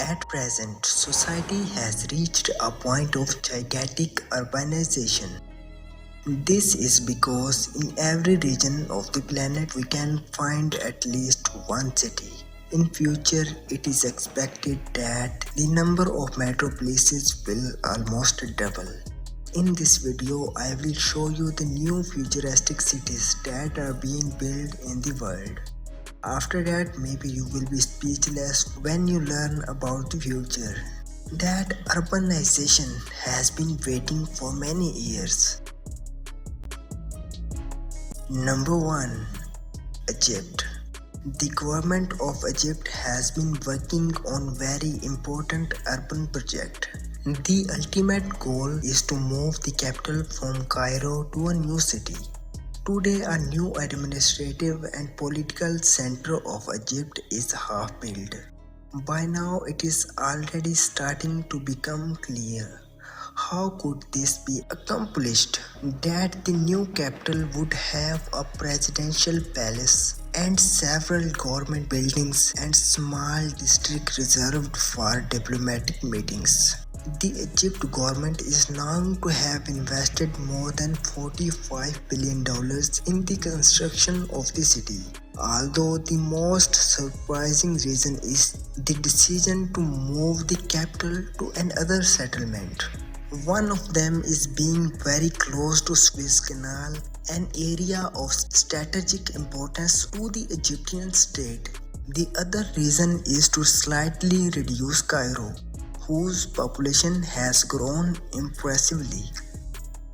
At present, society has reached a point of gigantic urbanization. This is because in every region of the planet we can find at least one city. In future, it is expected that the number of metropolises will almost double. In this video, I will show you the new futuristic cities that are being built in the world. After that, maybe you will be speechless when you learn about the future. That urbanization has been waiting for many years. Number 1. Egypt. The government of Egypt has been working on very important urban project. The ultimate goal is to move the capital from Cairo to a new city. Today, a new administrative and political center of Egypt is half built. By now, it is already starting to become clear. How could this be accomplished? That the new capital would have a presidential palace and several government buildings and small district reserved for diplomatic meetings. The Egypt government is known to have invested more than $45 billion in the construction of the city. Although the most surprising reason is the decision to move the capital to another settlement. One of them is being very close to Suez Canal, an area of strategic importance to the Egyptian state. The other reason is to slightly reduce Cairo, whose population has grown impressively.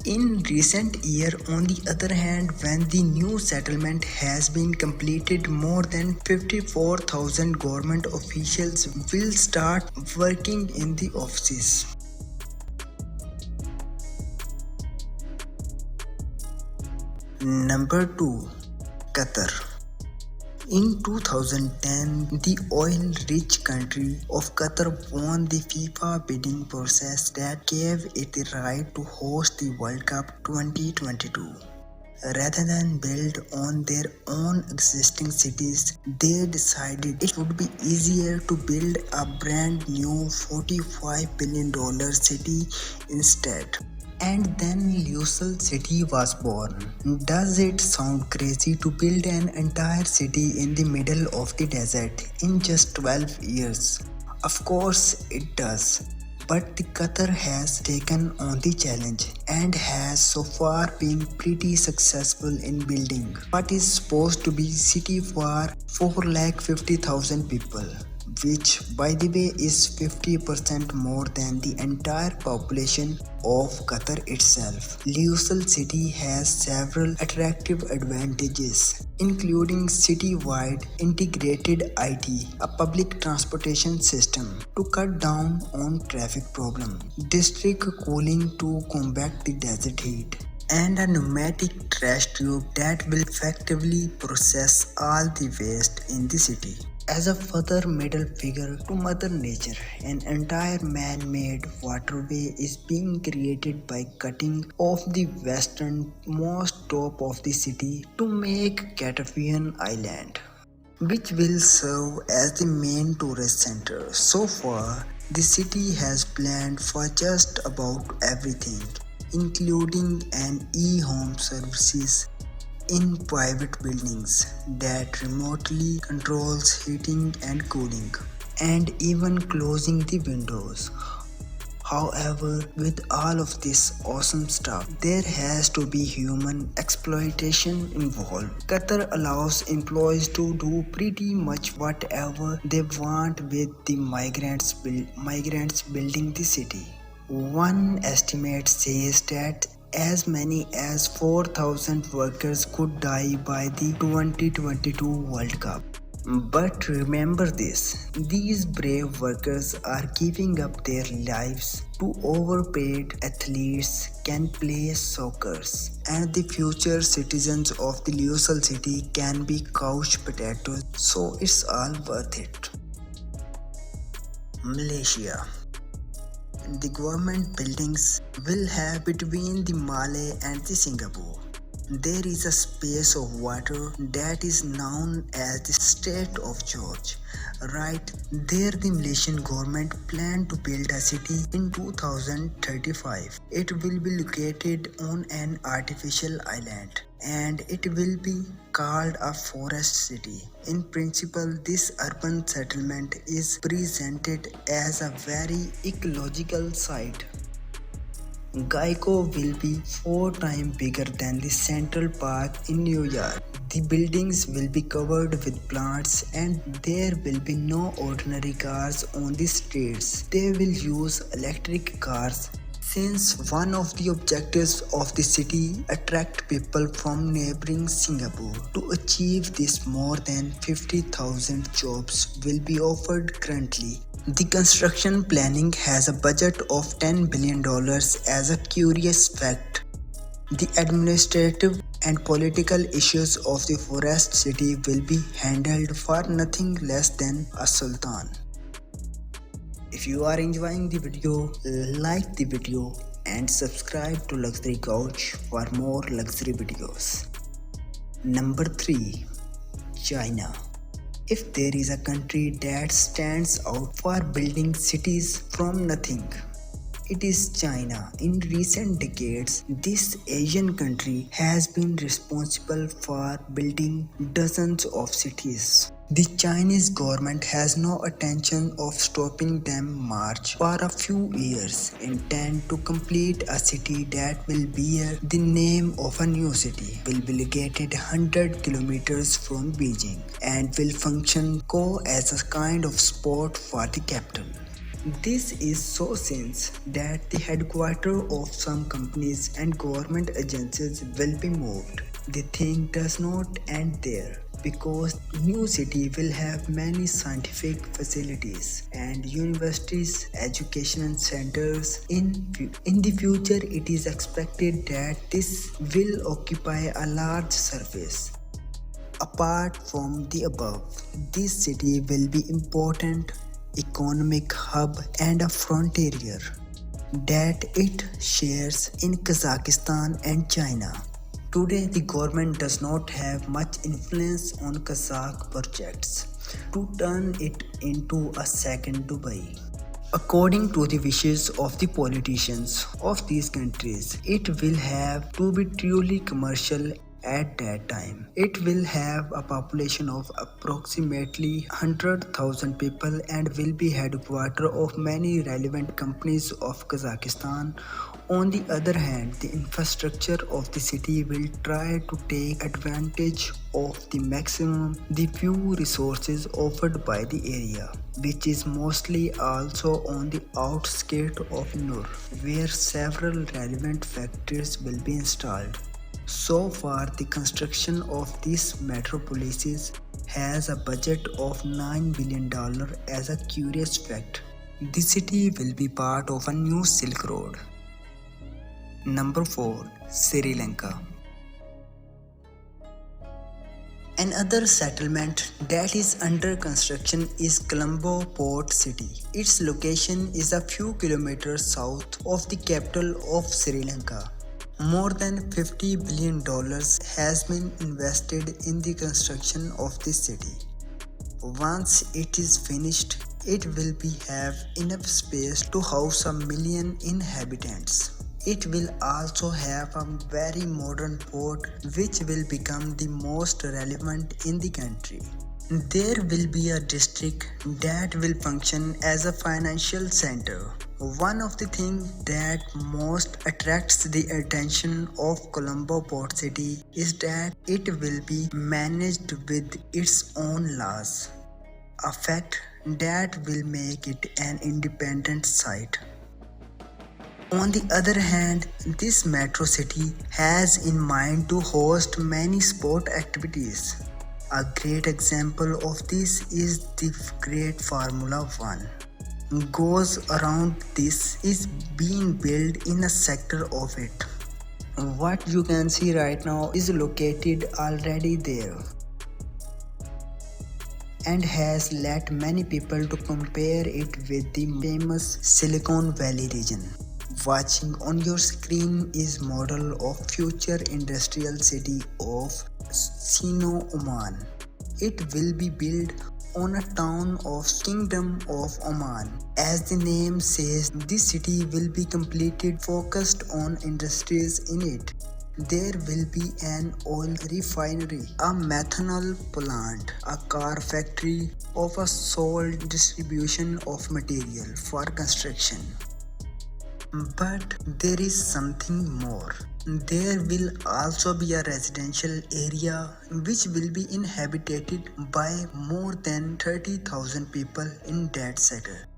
In recent years, on the other hand, when the new settlement has been completed, more than 54,000 government officials will start working in the offices. Number 2. Qatar. In 2010, the oil-rich country of Qatar won the FIFA bidding process that gave it the right to host the World Cup 2022. Rather than build on their own existing cities, they decided it would be easier to build a brand new $45 billion city instead. And then Luxurious City was born. Does it sound crazy to build an entire city in the middle of the desert in just 12 years? Of course it does. But the Qatar has taken on the challenge and has so far been pretty successful in building what is supposed to be city for 450,000 people, which by the way is 50% more than the entire population of Qatar itself. Luxurious City has several attractive advantages, including city-wide integrated IT, a public transportation system to cut down on traffic problem, district cooling to combat the desert heat, and a pneumatic trash tube that will effectively process all the waste in the city. As a further middle figure to Mother Nature, an entire man-made waterway is being created by cutting off the westernmost top of the city to make Catafian Island, which will serve as the main tourist center. So far, the city has planned for just about everything, including an e-home services in private buildings that remotely controls heating and cooling, and even closing the windows. However, with all of this awesome stuff, there has to be human exploitation involved. Qatar allows employees to do pretty much whatever they want with the migrants building the city. One estimate says that as many as 4,000 workers could die by the 2022 World Cup. But remember this, these brave workers are giving up their lives to overpaid athletes can play soccer, and the future citizens of the Luxurious City can be couch potatoes, so it's all worth it. Malaysia. The government buildings will have between the Malay and the Singapore. There is a space of water that is known as the Strait of George. Right there, the Malaysian government plan to build a city in 2035. It will be located on an artificial island and it will be called a forest city. In principle, this urban settlement is presented as a very ecological site. Geico will be 4 times bigger than the Central Park in New York. The buildings will be covered with plants and there will be no ordinary cars on the streets. They will use electric cars since one of the objectives of the city attract people from neighboring Singapore. To achieve this, more than 50,000 jobs will be offered currently. The construction planning has a budget of $10 billion. As a curious fact, the administrative and political issues of the forest city will be handled for nothing less than a sultan. If you are enjoying the video, like the video and subscribe to Luxury Couch for more luxury videos. Number 3. China. If there is a country that stands out for building cities from nothing, it is China. In recent decades, this Asian country has been responsible for building dozens of cities. The Chinese government has no intention of stopping them march for a few years. Intend to complete a city that will bear the name of a new city, will be located 100 kilometers from Beijing and will function as a kind of spot for the capital. This is so since that the headquarters of some companies and government agencies will be moved. The thing does not end there, because new city will have many scientific facilities and universities, education centers. In the future, it is expected that this will occupy a large surface. Apart from the above, this city will be important economic hub and a frontier that it shares in Kazakhstan and China. Today, the government does not have much influence on Kazakh projects to turn it into a second Dubai. According to the wishes of the politicians of these countries, it will have to be truly commercial. At that time, it will have a population of approximately 100,000 people and will be headquarters of many relevant companies of Kazakhstan. On the other hand, the infrastructure of the city will try to take advantage of the maximum the few resources offered by the area, which is mostly also on the outskirts of Nur, where several relevant factories will be installed. So far, the construction of these metropolises has a budget of $9 billion. As a curious fact, the city will be part of a new Silk Road. Number 4. Sri Lanka. Another settlement that is under construction is Colombo Port City. Its location is a few kilometers south of the capital of Sri Lanka. More than $50 billion has been invested in the construction of this city. Once it is finished, it will have enough space to house 1 million inhabitants. It will also have a very modern port which will become the most relevant in the country. There will be a district that will function as a financial center. One of the things that most attracts the attention of Colombo Port City is that it will be managed with its own laws, a fact that will make it an independent site. On the other hand, this metro city has in mind to host many sport activities. A great example of this is the great Formula 1. Goes around this is being built in a sector of it. What you can see right now is located already there and has led many people to compare it with the famous Silicon Valley region. Watching on your screen is model of future industrial city of Sino Oman. It will be built on a town of Kingdom of Oman. As the name says, this city will be completely focused on industries in it. There will be an oil refinery, a methanol plant, a car factory, of a sole distribution of material for construction. But there is something more. There will also be a residential area which will be inhabited by more than 30,000 people in that sector.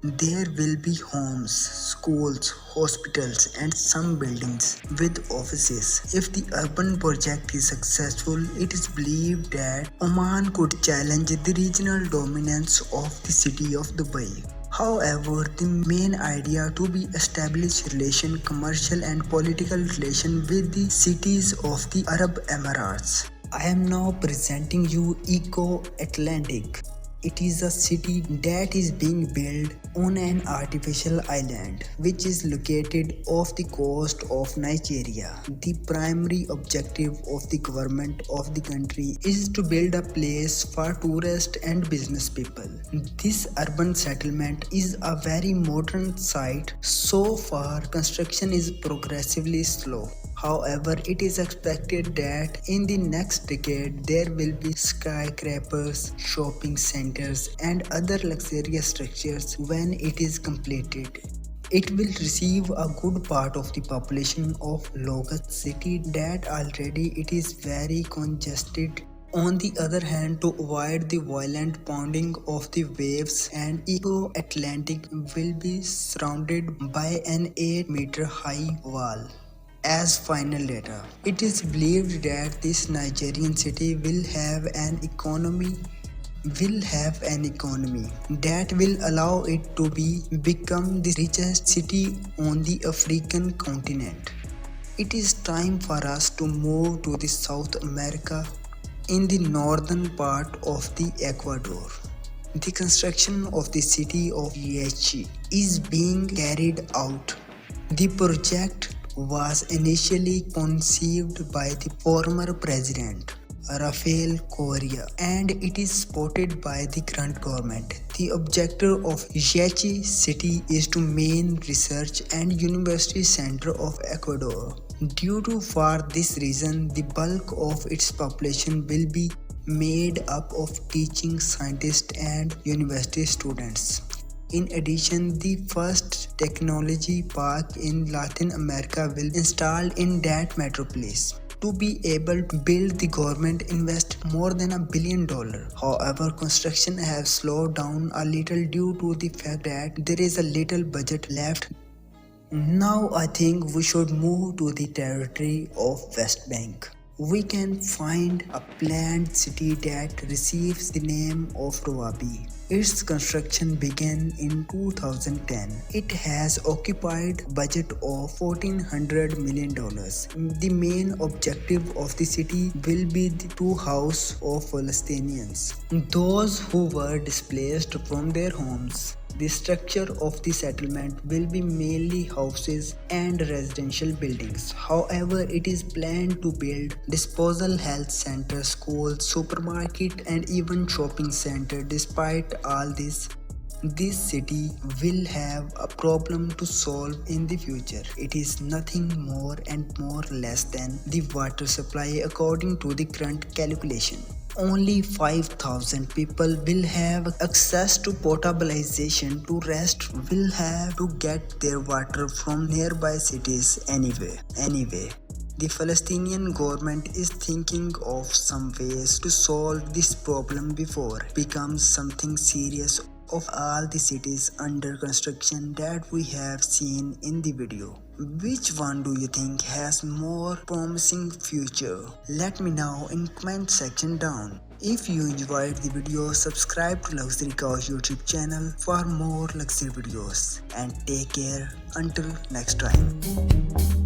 There will be homes, schools, hospitals, and some buildings with offices. If the urban project is successful, it is believed that Oman could challenge the regional dominance of the city of Dubai. However, the main idea to be establish relation, commercial and political relation with the cities of the Arab Emirates. I am now presenting you Eco Atlantic. It is a city that is being built on an artificial island which is located off the coast of Nigeria. The primary objective of the government of the country is to build a place for tourists and business people. This urban settlement is a very modern site. So far, construction is progressively slow. However, it is expected that in the next decade there will be skyscrapers, shopping centers, and other luxurious structures when it is completed. It will receive a good part of the population of local city that already it is very congested. On the other hand, to avoid the violent pounding of the waves, an Eco-Atlantic will be surrounded by an 8-meter high wall. As final data, it is believed that this Nigerian city will have an economy that will allow it to become the richest city on the African continent. It is time for us to move to the South America in the northern part of the Ecuador. The construction of the city of Yachts is being carried out. The project was initially conceived by the former president Rafael Correa and it is supported by the current government. The objective of Yachts city is to main research and university center of Ecuador. Due to for this reason, the bulk of its population will be made up of teaching scientists and university students. In addition, the first technology park in Latin America will be installed in that metropolis. To be able to build, the government invested more than $1 billion. However, construction has slowed down a little due to the fact that there is a little budget left. Now I think we should move to the territory of West Bank. We can find a planned city that receives the name of Roabi. Its construction began in 2010. It has occupied budget of $1,400 million. The main objective of the city will be to house of Palestinians, those who were displaced from their homes. The structure of the settlement will be mainly houses and residential buildings. However, it is planned to build disposal health center, schools, supermarket and even shopping center. Despite all this city will have a problem to solve in the future. It is nothing more and more less than the water supply according to the current calculation. Only 5,000 people will have access to potabilization. To rest will have to get their water from nearby cities anyway. The Palestinian government is thinking of some ways to solve this problem before it becomes something serious. Of all the cities under construction that we have seen in the video, which one do you think has more promising future? Let me know in comment section down. If you enjoyed the video, subscribe to Luxury Couch YouTube channel for more luxury videos and take care until next time.